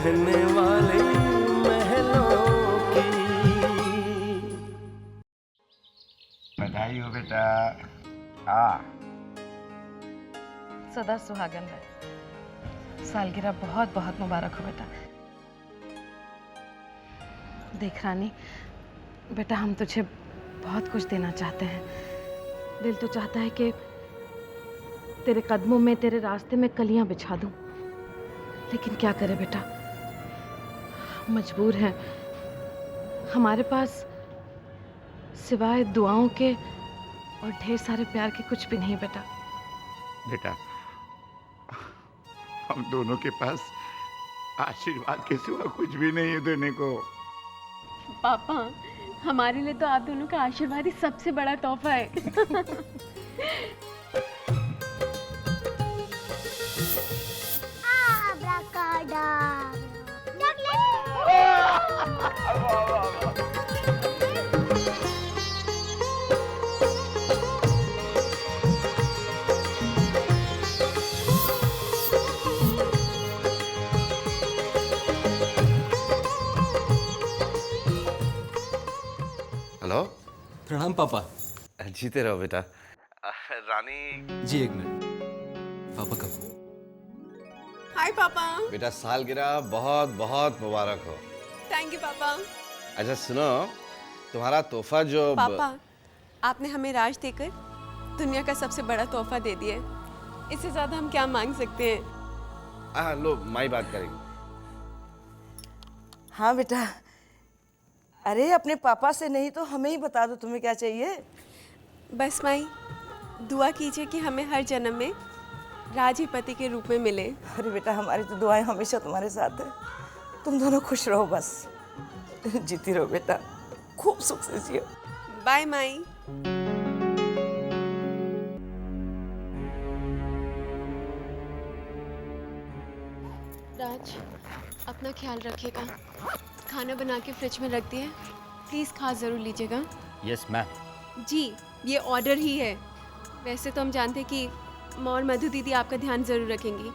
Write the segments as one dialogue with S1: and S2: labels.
S1: रहने वाले महलों की।
S2: बधाई हो बेटा। हाँ,
S3: सदा सुहागन रहे। सालगिरह बहुत बहुत मुबारक हो बेटा। देख रानी, बेटा हम तुझे बहुत कुछ देना चाहते हैं। दिल तो चाहता है कि तेरे कदमों में, तेरे रास्ते में कलियां बिछा दूं, लेकिन क्या करे बेटा, मजबूर हैं। हमारे पास सिवाय दुआओं के और ढेर सारे प्यार के कुछ भी नहीं बेटा।
S2: बेटा हम दोनों के पास आशीर्वाद के सिवा कुछ भी नहीं है देने को।
S4: पापा, हमारे लिए तो आप दोनों का आशीर्वाद ही सबसे बड़ा तोहफा है।
S5: हेलो।
S6: प्रणाम पापा।
S5: जीते रहो बेटा। रानी
S6: जी एक मिनट। पापा कब?
S4: हाय पापा।
S5: बेटा सालगिरह बहुत बहुत मुबारक हो।
S4: थैंक यू पापा।
S5: अच्छा सुनो, तुम्हारा तोहफा जो
S4: पापा, आपने हमें राज देकर दुनिया का सबसे बड़ा तोहफा दे दिया है। इससे ज्यादा हम क्या मांग सकते हैं?
S5: लो माई बात करेंगे।
S7: हाँ बेटा, अरे अपने पापा से नहीं तो हमें ही बता दो तुम्हें क्या चाहिए।
S4: बस माई, दुआ कीजिए कि हमें हर जन्म में राज ही पति के रूप में मिले।
S7: अरे बेटा, हमारी तो दुआएं हमेशा तुम्हारे साथ है। तुम दोनों खुश रहो बस। जीती रहो बेटा, खूब सुख से जियो।
S4: बाय माई। राज, अपना ख्याल रखिएगा। खाना बना के फ्रिज में रख दिए, प्लीज़ खा ज़रूर लीजिएगा।
S6: Yes ma'am.
S4: जी, ये ऑर्डर ही है। वैसे तो हम जानते कि माँ और मधु दीदी आपका ध्यान ज़रूर रखेंगी,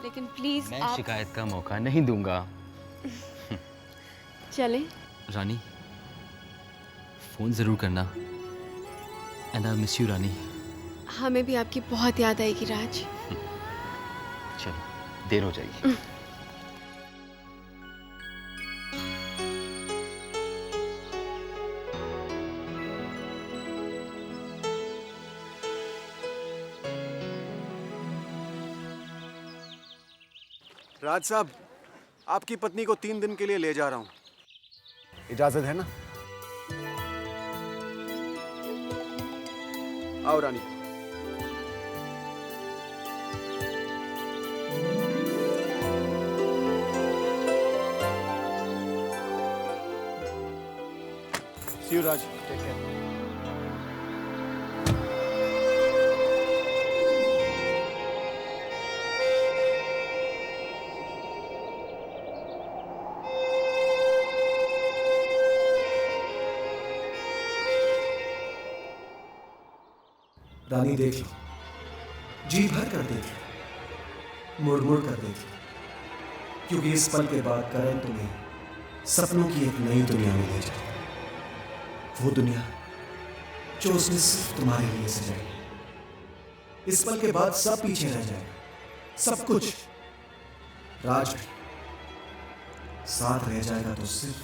S4: लेकिन प्लीज़
S6: मैं
S4: आप
S6: शिकायत का मौका नहीं दूंगा।
S4: चलें।
S6: रानी, फोन जरूर करना। एंड आई मिस यू रानी।
S4: हमें भी आपकी बहुत याद आएगी राज।
S6: चलो, देर हो जाएगी।
S8: राज साहब, आपकी पत्नी को 3 दिन के लिए ले जा रहा हूँ, इजाजत है ना? आओ रानी। सी यू राज, टेक केयर।
S9: रानी देख लो, जी भर कर देख लो, मुड़ मुड़ कर देख लो, क्योंकि इस पल के बाद करण तुम्हें सपनों की एक नई दुनिया में ले जाए। वो दुनिया जो उसने सिर्फ तुम्हारे लिए सजाई। इस पल के बाद सब पीछे रह जाएगा, सब कुछ। राज भी साथ रह जाएगा तो सिर्फ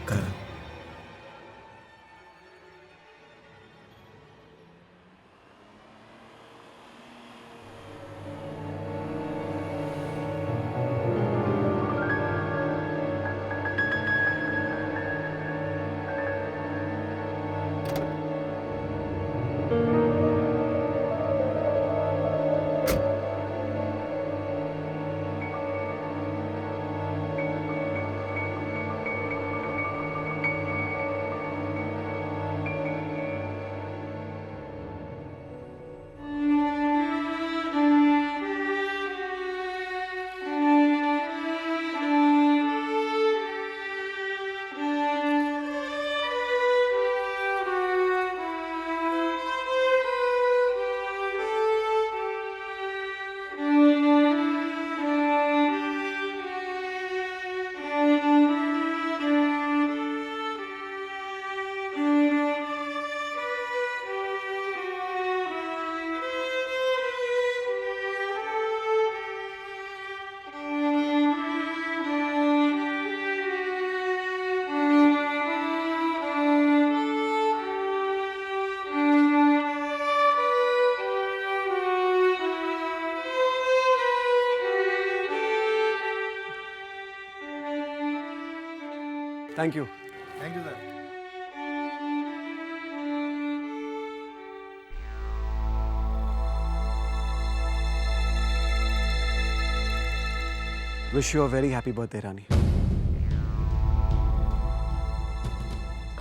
S9: Karan.
S8: Thank you.
S10: Thank you sir.
S8: Wish you a very happy birthday Rani.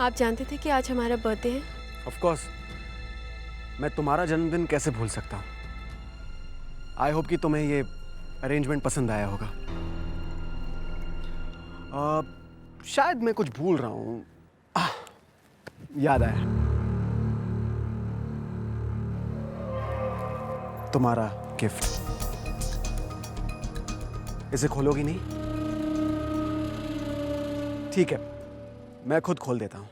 S4: आप जानते थे कि आज हमारा बर्थडे है?
S8: ऑफ कोर्स, मैं तुम्हारा जन्मदिन कैसे भूल सकता हूँ। आई होप कि तुम्हें ये अरेंजमेंट पसंद आया होगा। शायद मैं कुछ भूल रहा हूँ। याद आया, तुम्हारा गिफ्ट। इसे खोलोगी नहीं? ठीक है, मैं खुद खोल देता हूँ।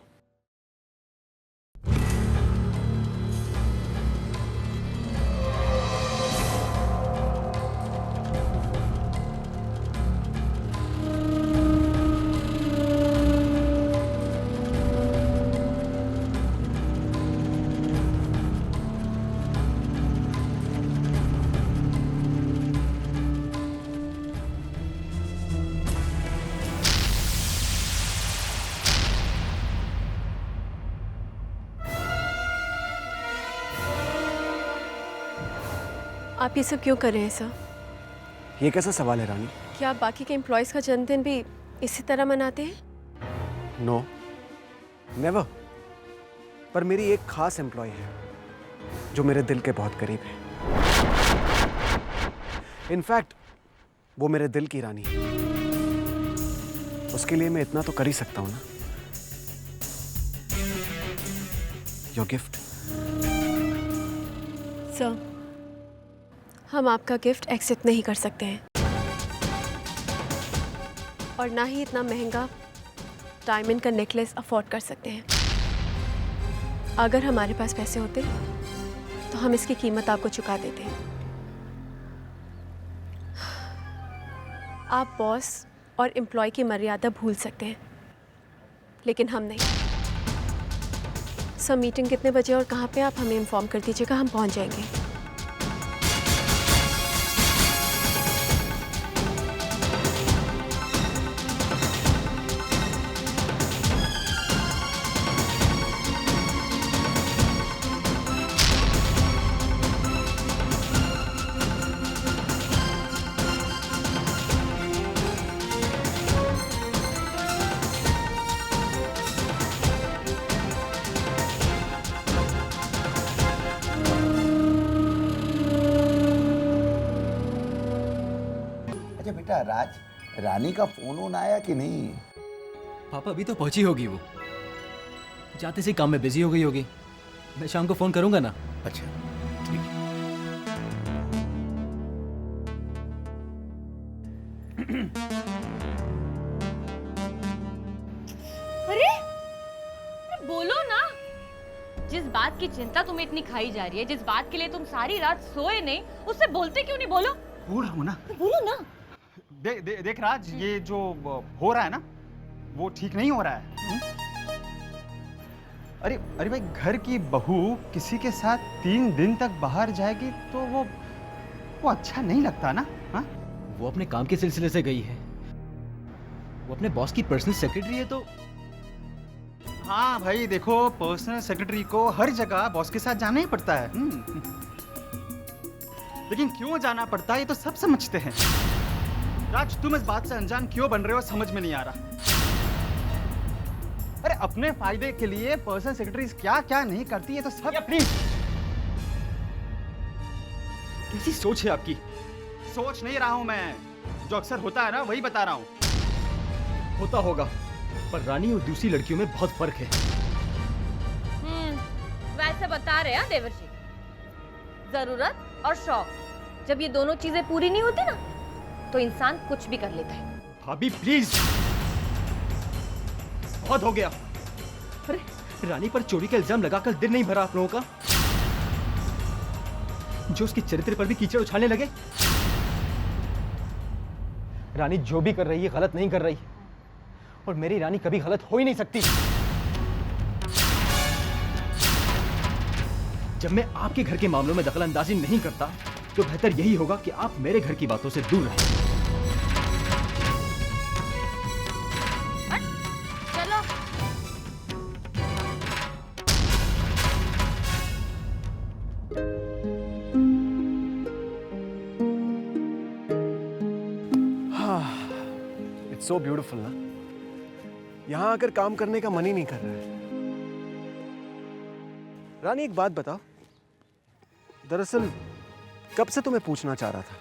S4: आप ये सब क्यों कर रहे हैं सर?
S8: ये कैसा सवाल है रानी?
S4: क्या आप बाकी के एम्प्लॉयज़ का जन्मदिन भी इसी तरह मनाते हैं?
S8: No, never. पर मेरी एक खास एम्प्लॉय है जो मेरे दिल के बहुत करीब है। इनफैक्ट वो मेरे दिल की रानी है। उसके लिए मैं इतना तो कर ही सकता हूं ना। Your gift.
S4: सर, हम आपका गिफ्ट एक्सेप्ट नहीं कर सकते हैं, और ना ही इतना महंगा डायमंड का नेकलेस अफोर्ड कर सकते हैं। अगर हमारे पास पैसे होते तो हम इसकी कीमत आपको चुका देते। आप बॉस और एम्प्लॉय की मर्यादा भूल सकते हैं, लेकिन हम नहीं। सर, मीटिंग कितने बजे और कहाँ पे, आप हमें इन्फॉर्म कर दीजिएगा, हम पहुँच जाएंगे।
S10: अच्छा बेटा राज, रानी का फोन वोन आया कि नहीं?
S6: पापा अभी तो पहुंची होगी वो, जाते से काम में बिजी हो गई होगी। मैं शाम को फोन करूंगा ना।
S10: अच्छा ठीक है।
S3: अरे बोलो ना, जिस बात की चिंता तुम्हें इतनी खाई जा रही है, जिस बात के लिए तुम सारी रात सोए नहीं, उससे बोलते क्यों नहीं? बोलो।
S11: बोल रहा हूँ ना।
S3: बोलो ना।
S11: देख राज, ये जो हो रहा है ना, वो ठीक नहीं हो रहा है। अरे भाई, घर की बहू किसी के साथ 3 दिन तक बाहर जाएगी तो वो अच्छा नहीं लगता ना। हाँ,
S6: वो अपने काम के सिलसिले से गई है, वो अपने बॉस की पर्सनल सेक्रेटरी है। तो
S11: हाँ भाई देखो, पर्सनल सेक्रेटरी को हर जगह बॉस के साथ जाना ही पड़ता है। लेकिन क्यों जाना पड़ता है ये तो सब समझते हैं। राज, तुम इस बात से अनजान क्यों बन रहे हो समझ में नहीं आ रहा। अरे अपने फायदे के लिए पर्सनल सेक्रेटरी क्या क्या नहीं करती है तो सब। प्लीज, कैसी सोच है आपकी? सोच नहीं रहा हूं मैं, जो अक्सर होता है ना वही बता रहा हूं।
S6: होता होगा, पर रानी और दूसरी लड़कियों में बहुत फर्क है।
S3: वैसे बता रहे हैं देवर्षि, जरूरत और शौक, जब ये दोनों चीजें पूरी नहीं होती ना, तो इंसान कुछ भी कर लेता है।
S6: भाभी प्लीज, बहुत हो गया। अरे रानी पर चोरी का इल्जाम लगाकर दिल नहीं भरा आप लोगों का, जो उसके चरित्र पर भी कीचड़ उछालने लगे। रानी जो भी कर रही है गलत नहीं कर रही, और मेरी रानी कभी गलत हो ही नहीं सकती। जब मैं आपके घर के मामलों में दखलंदाजी नहीं करता, तो बेहतर यही होगा कि आप मेरे घर की बातों से दूर रहें।
S8: इट्स सो ब्यूटीफुल ना, यहाँ आकर काम करने का मन ही नहीं कर रहा है। रानी एक बात बताओ, दरअसल कब से तुम्हें पूछना चाह रहा था।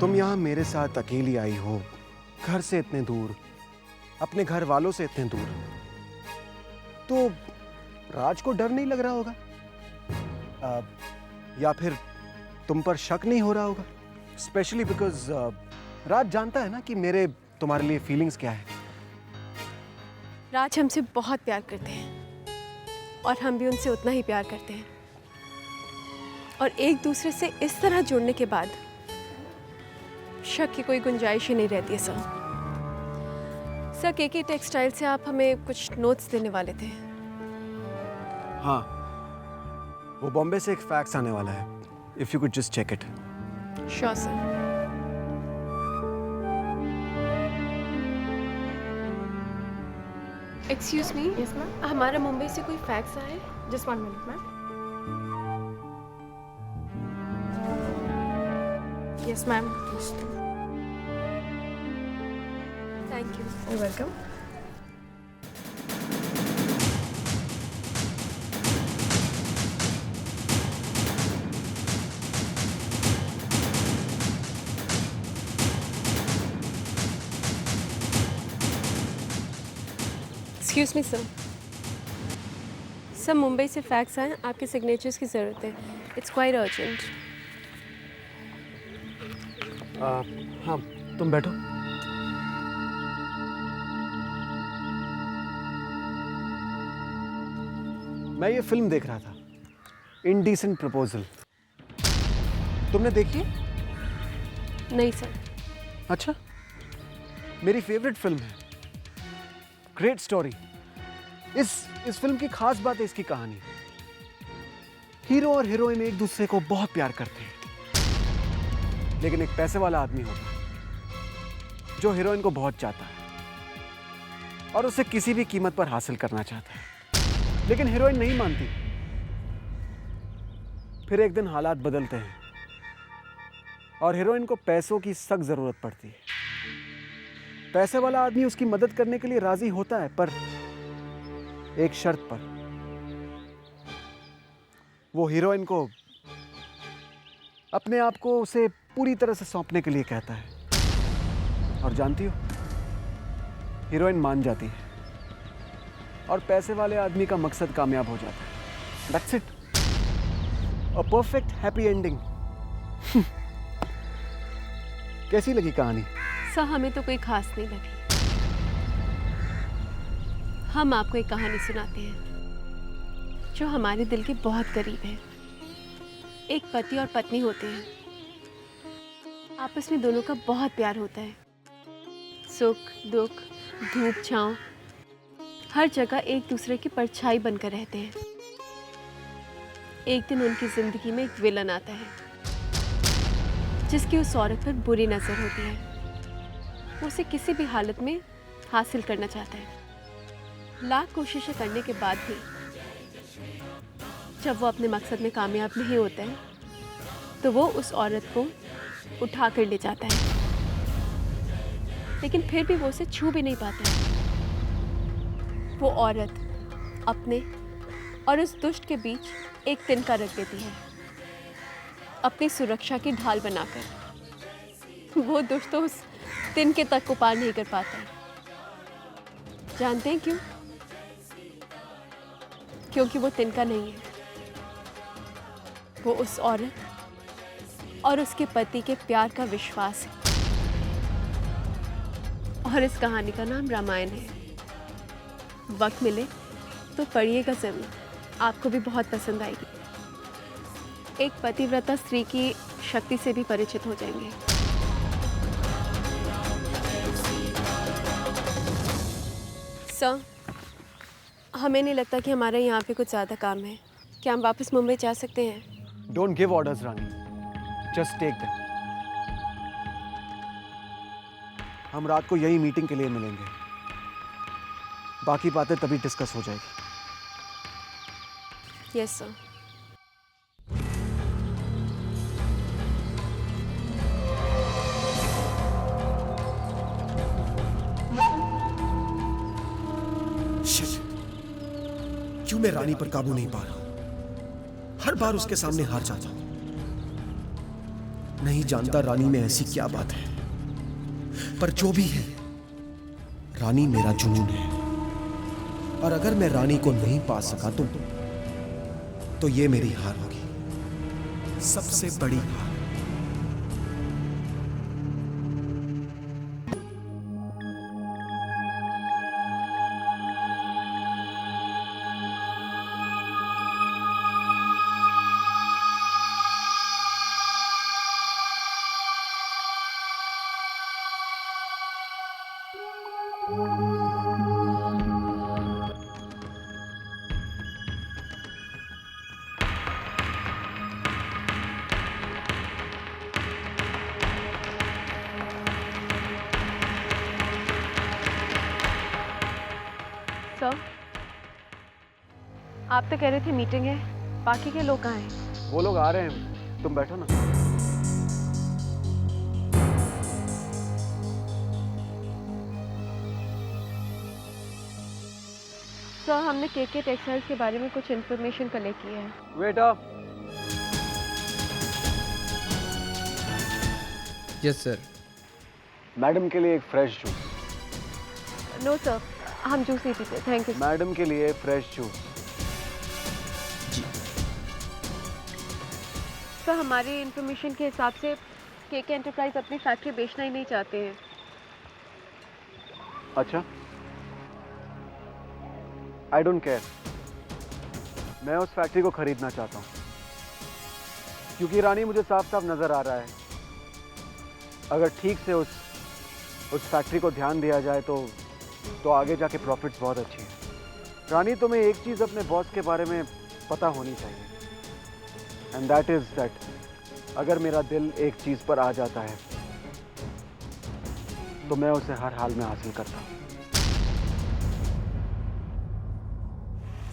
S8: तुम यहाँ मेरे साथ अकेली आई हो, घर से इतने दूर, अपने घर वालों से इतने दूर, तो राज को डर नहीं लग रहा होगा? या फिर तुम पर शक नहीं हो रहा होगा? स्पेशली बिकॉज राज जानता है ना कि मेरे तुम्हारे लिए फीलिंग्स क्या है।
S4: राज हमसे बहुत प्यार करते हैं और हम भी उनसे उतना ही प्यार करते हैं, और एक दूसरे से इस तरह जुड़ने के बाद शक की कोई गुंजाइश ही नहीं रहती है। सर केके टेक्सटाइल से आप हमें कुछ नोट्स देने वाले थे।
S8: हाँ, वो बॉम्बे से एक फैक्स आने वाला है, if you could just check it.
S4: Sure sir. Excuse me.
S3: Yes ma'am.
S4: हमारा मुंबई से कोई फैक्स आया है?
S3: Just 1 minute ma'am. Yes ma'am.
S4: Thank you.
S3: You welcome.
S4: Excuse me sir. Sir Mumbai से फैक्स आए, आपके सिग्नेचर्स की ज़रूरत है। It's quite urgent.
S8: हाँ, तुम बैठो। मैं ये फिल्म देख रहा था, इनडिसेंट प्रपोजल। तुमने देखी है?
S4: नहीं सर।
S8: अच्छा, मेरी फेवरेट फिल्म है, ग्रेट स्टोरी। इस फिल्म की खास बात है इसकी कहानी। हीरो और हीरोइन एक दूसरे को बहुत प्यार करते हैं, लेकिन एक पैसे वाला आदमी होता है जो हीरोइन को बहुत चाहता है और उसे किसी भी कीमत पर हासिल करना चाहता है, लेकिन हीरोइन नहीं मानती। फिर एक दिन हालात बदलते हैं और हीरोइन को पैसों की सख्त जरूरत पड़ती है। पैसे वाला आदमी उसकी मदद करने के लिए राजी होता है, पर एक शर्त पर। वो हीरोइन को अपने आप को उसे पूरी तरह से सौंपने के लिए कहता है। और जानती हो, हीरोइन मान जाती है और पैसे वाले आदमी का मकसद कामयाब हो जाता है। That's it, a perfect happy ending. कैसी लगी कहानी?
S4: सर हमें तो कोई खास नहीं लगी। हम आपको एक कहानी सुनाते हैं जो हमारे दिल के बहुत करीब है। एक पति और पत्नी होते हैं, आपस में दोनों का बहुत प्यार होता है। सुख दुख, धूप छांव, हर जगह एक दूसरे की परछाई बनकर रहते हैं। एक दिन उनकी जिंदगी में एक विलन आता है जिसकी उस औरत पर बुरी नजर होती है। वो उसे किसी भी हालत में हासिल करना चाहता है। लाख कोशिशें करने के बाद भी जब वो अपने मकसद में कामयाब नहीं होता है, तो वो उस औरत को उठा कर ले जाता है, लेकिन फिर भी वो उसे छू भी नहीं पाता है। वो औरत अपने और उस दुष्ट के बीच एक तिनका रख देती है, अपनी सुरक्षा की ढाल बनाकर। वो दुष्ट तो उस तिनके तक को पार नहीं कर पाता है। जानते हैं क्यों? क्योंकि वो तिनका नहीं है, वो उस औरत और उसके पति के प्यार का विश्वास है। और इस कहानी का नाम रामायण है। वक्त मिले तो पढ़िएगा ज़रूर, आपको भी बहुत पसंद आएगी। एक पतिव्रता स्त्री की शक्ति से भी परिचित हो जाएंगे। सर, हमें नहीं लगता कि हमारा यहाँ पे कुछ ज़्यादा काम है। क्या हम वापस मुंबई जा सकते हैं?
S8: Don't give orders Rani, just take them. हम रात को यही मीटिंग के लिए मिलेंगे, बाकी बातें तभी डिस्कस हो जाएगी।
S4: Yes sir.
S9: क्यों मैं रानी पर काबू नहीं पा रहा? हर बार उसके सामने हार जाता हूं। नहीं जानता रानी में ऐसी क्या बात है, पर जो भी है, रानी मेरा जुनून है। और अगर मैं रानी को नहीं पा सका तो ये मेरी हार होगी, सबसे बड़ी हार।
S4: सर, आप तो कह रहे थे मीटिंग है, बाकी के लोग कहाँ हैं?
S8: वो लोग आ रहे हैं, तुम बैठो ना।
S4: सर, हमने केके टेक्सटाइल्स के बारे में कुछ इन्फॉर्मेशन कलेक्ट की है।
S8: बेटा।
S6: Yes sir.
S8: मैडम के लिए एक फ्रेश जूस।
S4: नो सर, हम जूस नहीं पीते, थैंक यू।
S8: मैडम के लिए फ्रेश जूस।
S4: सर, हमारी इन्फॉर्मेशन के हिसाब से केके एंटरप्राइज अपनी फैक्ट्री बेचना ही नहीं चाहते हैं।
S8: अच्छा, आई डोंट केयर। मैं उस फैक्ट्री को खरीदना चाहता हूँ, क्योंकि रानी मुझे साफ साफ नजर आ रहा है, अगर ठीक से उस फैक्ट्री को ध्यान दिया जाए तो आगे जाके प्रॉफिट्स बहुत अच्छी हैं। रानी, तुम्हें एक चीज़ अपने बॉस के बारे में पता होनी चाहिए, एंड दैट इज दैट अगर मेरा दिल एक चीज़ पर आ जाता है तो मैं उसे हर हाल में हासिल करता हूँ।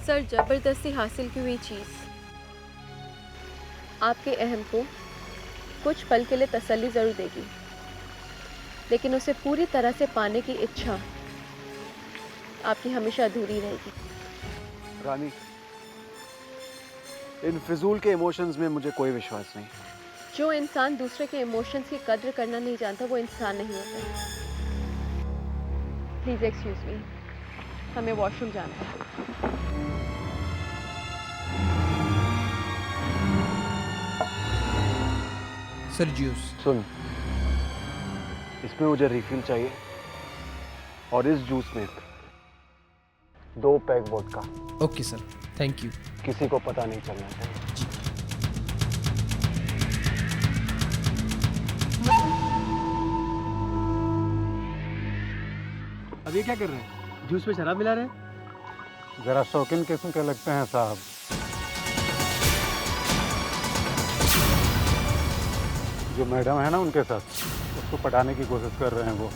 S4: सर, जबरदस्ती हासिल की हुई चीज़ आपके अहम को कुछ पल के लिए तसल्ली ज़रूर देगी, लेकिन उसे पूरी तरह से पाने की इच्छा आपकी हमेशा अधूरी रहेगी।
S8: रानी, इन फिजूल के इमोशंस में मुझे कोई विश्वास नहीं।
S4: जो इंसान दूसरे के इमोशंस की कद्र करना नहीं जानता, वो इंसान नहीं होता। प्लीज़ एक्सक्यूज मी, हमें वॉशरूम जाना है।
S6: Sir juice.
S8: सुन, इसमें मुझे रिफिल चाहिए, और इस जूस में 2 peg vodka.
S6: Okay sir, thank you.
S8: किसी को पता नहीं चलना चाहिए।
S11: अब ये क्या कर रहे हैं? जूस में शराब मिला रहे हैं?
S12: जरा शौकीन किस्म के लगते हैं साहब। जो मैडम है ना उनके साथ, उसको पटाने की कोशिश कर रहे हैं वो।